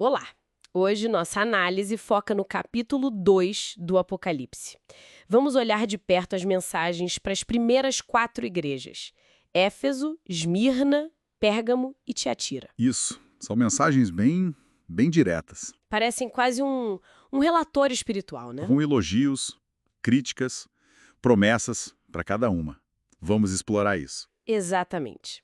Olá! Hoje nossa análise foca no capítulo 2 do Apocalipse. Vamos olhar de perto as mensagens para as primeiras 4 igrejas: Éfeso, Esmirna, Pérgamo e Tiatira. Isso, são mensagens bem diretas, Parecem quase um relatório espiritual, né? com elogios, críticas, promessas para cada uma. Vamos explorar isso. Exatamente.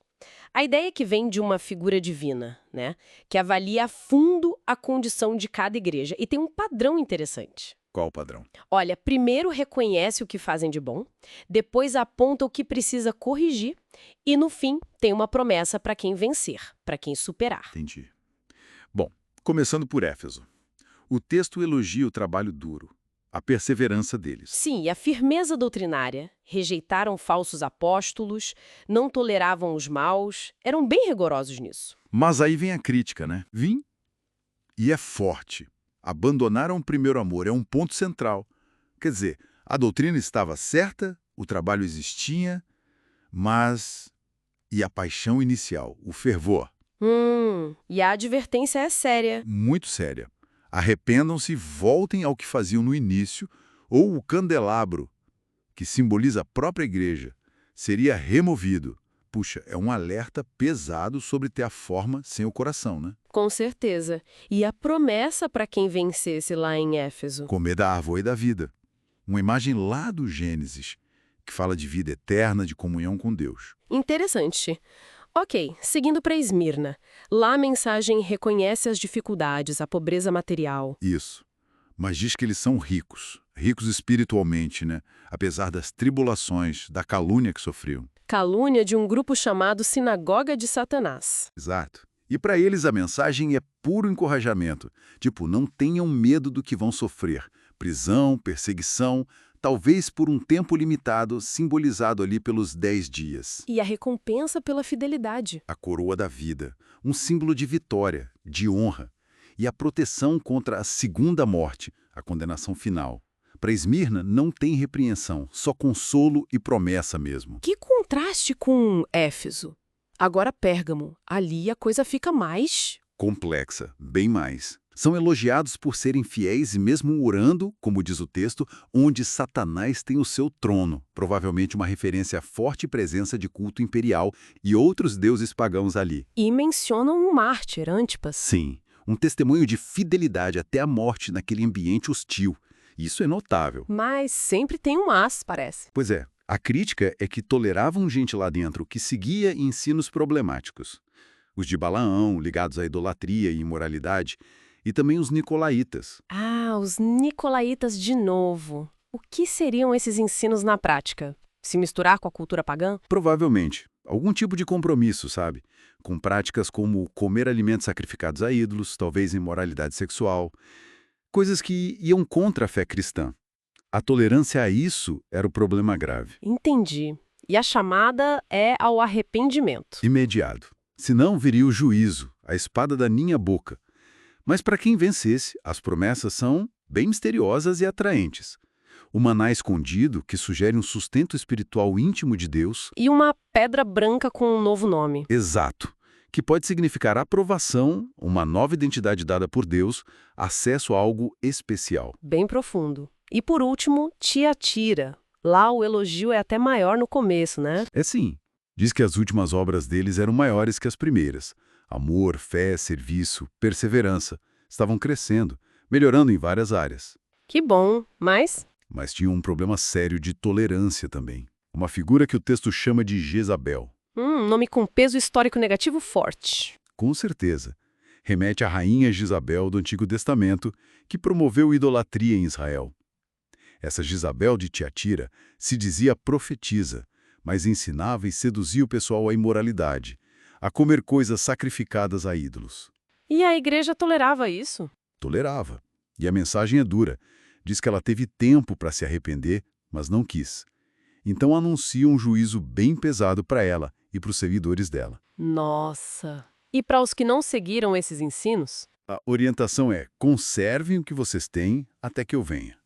A ideia que vem de uma figura divina, né? Que avalia a fundo a condição de cada igreja e tem um padrão interessante. Qual o padrão? Olha, primeiro reconhece o que fazem de bom, depois aponta o que precisa corrigir e, no fim, tem uma promessa para quem vencer, para quem superar. Entendi. Bom, começando por Éfeso. O texto elogia o trabalho duro, a perseverança deles. Sim, e a firmeza doutrinária, rejeitaram falsos apóstolos, não toleravam os maus, eram bem rigorosos nisso. Mas aí vem a crítica, né? Vim e é forte. Abandonaram o primeiro amor, é um ponto central. Quer dizer, a doutrina estava certa, o trabalho existia, mas... E a paixão inicial, o fervor? E a advertência é séria. Muito séria. Arrependam-se e voltem ao que faziam no início, ou o candelabro, que simboliza a própria igreja, seria removido. Puxa, é um alerta pesado sobre ter a forma sem o coração, né? Com certeza. E a promessa para quem vencesse lá em Éfeso. Comer da árvore da vida. Uma imagem lá do Gênesis, que fala de vida eterna, de comunhão com Deus. Interessante. Ok, seguindo para Esmirna. Lá a mensagem reconhece as dificuldades, a pobreza material. Isso. Mas diz que eles são ricos. Ricos espiritualmente, né? Apesar das tribulações, da calúnia que sofriam. Calúnia de um grupo chamado Sinagoga de Satanás. Exato. E para eles a mensagem é puro encorajamento. Tipo, não tenham medo do que vão sofrer. Prisão, perseguição, talvez por um tempo limitado, simbolizado ali pelos 10 dias. E a recompensa pela fidelidade. A coroa da vida, um símbolo de vitória, de honra. E a proteção contra a segunda morte, a condenação final. Para Esmirna não tem repreensão, só consolo e promessa mesmo. Que contraste com Éfeso. Agora Pérgamo. Ali a coisa fica mais... Complexa, bem mais. São elogiados por serem fiéis e mesmo orando, como diz o texto, onde Satanás tem o seu trono, provavelmente uma referência à forte presença de culto imperial e outros deuses pagãos ali. E mencionam um mártir, Antipas. Sim, um testemunho de fidelidade até a morte naquele ambiente hostil. Isso é notável. Mas sempre tem um mas, parece. Pois é, a crítica é que toleravam gente lá dentro que seguia ensinos problemáticos. Os de Balaão, ligados à idolatria e imoralidade, e também os nicolaítas. Ah, os nicolaítas de novo. O que seriam esses ensinos na prática? Se misturar com a cultura pagã? Provavelmente, algum tipo de compromisso, sabe? Com práticas como comer alimentos sacrificados a ídolos, talvez imoralidade sexual, coisas que iam contra a fé cristã. A tolerância a isso era o problema grave. Entendi. E a chamada é ao arrependimento. Imediato. Senão viria o juízo, a espada da minha boca. Mas para quem vencesse, as promessas são bem misteriosas e atraentes. O maná escondido, que sugere um sustento espiritual íntimo de Deus. E uma pedra branca com um novo nome. Exato. Que pode significar aprovação, uma nova identidade dada por Deus, acesso a algo especial. Bem profundo. E por último, Tiatira. Lá o elogio é até maior no começo, né? É sim. Diz que as últimas obras deles eram maiores que as primeiras. Amor, fé, serviço, perseverança. Estavam crescendo, melhorando em várias áreas. Que bom, mas... Mas tinham um problema sério de tolerância também. Uma figura que o texto chama de Jezabel. Nome com peso histórico negativo forte. Com certeza. Remete à rainha Jezabel do Antigo Testamento, que promoveu idolatria em Israel. Essa Jezabel de Tiatira se dizia profetisa, mas ensinava e seduzia o pessoal à imoralidade, a comer coisas sacrificadas a ídolos. E a igreja tolerava isso? Tolerava. E a mensagem é dura. Diz que ela teve tempo para se arrepender, mas não quis. Então anuncia um juízo bem pesado para ela e para os seguidores dela. Nossa! E para os que não seguiram esses ensinos? A orientação é: conservem o que vocês têm até que eu venha.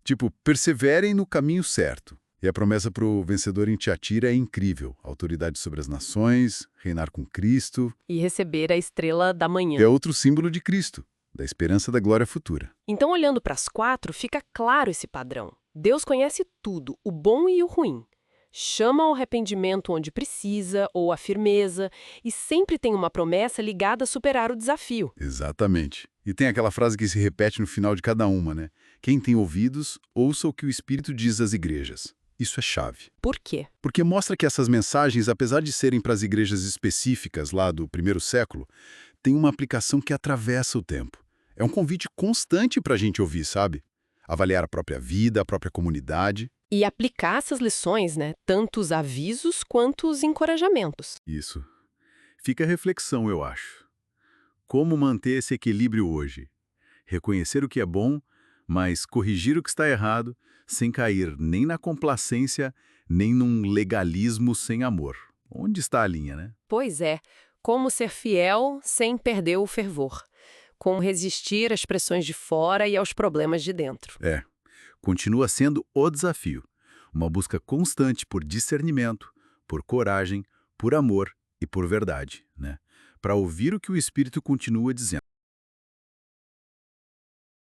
Tipo, perseverem no caminho certo. E a promessa para o vencedor em Tiatira é incrível. Autoridade sobre as nações, reinar com Cristo. E receber a estrela da manhã. É outro símbolo de Cristo. da esperança da glória futura. Então, olhando para as 4, fica claro esse padrão. Deus conhece tudo, o bom e o ruim. Chama ao arrependimento onde precisa, ou à firmeza, e sempre tem uma promessa ligada a superar o desafio. Exatamente. E tem aquela frase que se repete no final de cada uma, né? Quem tem ouvidos, ouça o que o Espírito diz às igrejas. Isso é chave. Por quê? Porque mostra que essas mensagens, apesar de serem para as igrejas específicas lá do primeiro século, têm uma aplicação que atravessa o tempo. É um convite constante para a gente ouvir, sabe? Avaliar a própria vida, a própria comunidade. E aplicar essas lições, né? Tanto os avisos quanto os encorajamentos. Isso. Fica a reflexão, eu acho. Como manter esse equilíbrio hoje? Reconhecer o que é bom, mas corrigir o que está errado, sem cair nem na complacência, nem num legalismo sem amor. Onde está a linha, né? Pois é, como ser fiel sem perder o fervor. Como resistir às pressões de fora e aos problemas de dentro. Continua sendo o desafio. Uma busca constante por discernimento, por coragem, por amor e por verdade, né? Para ouvir o que o Espírito continua dizendo.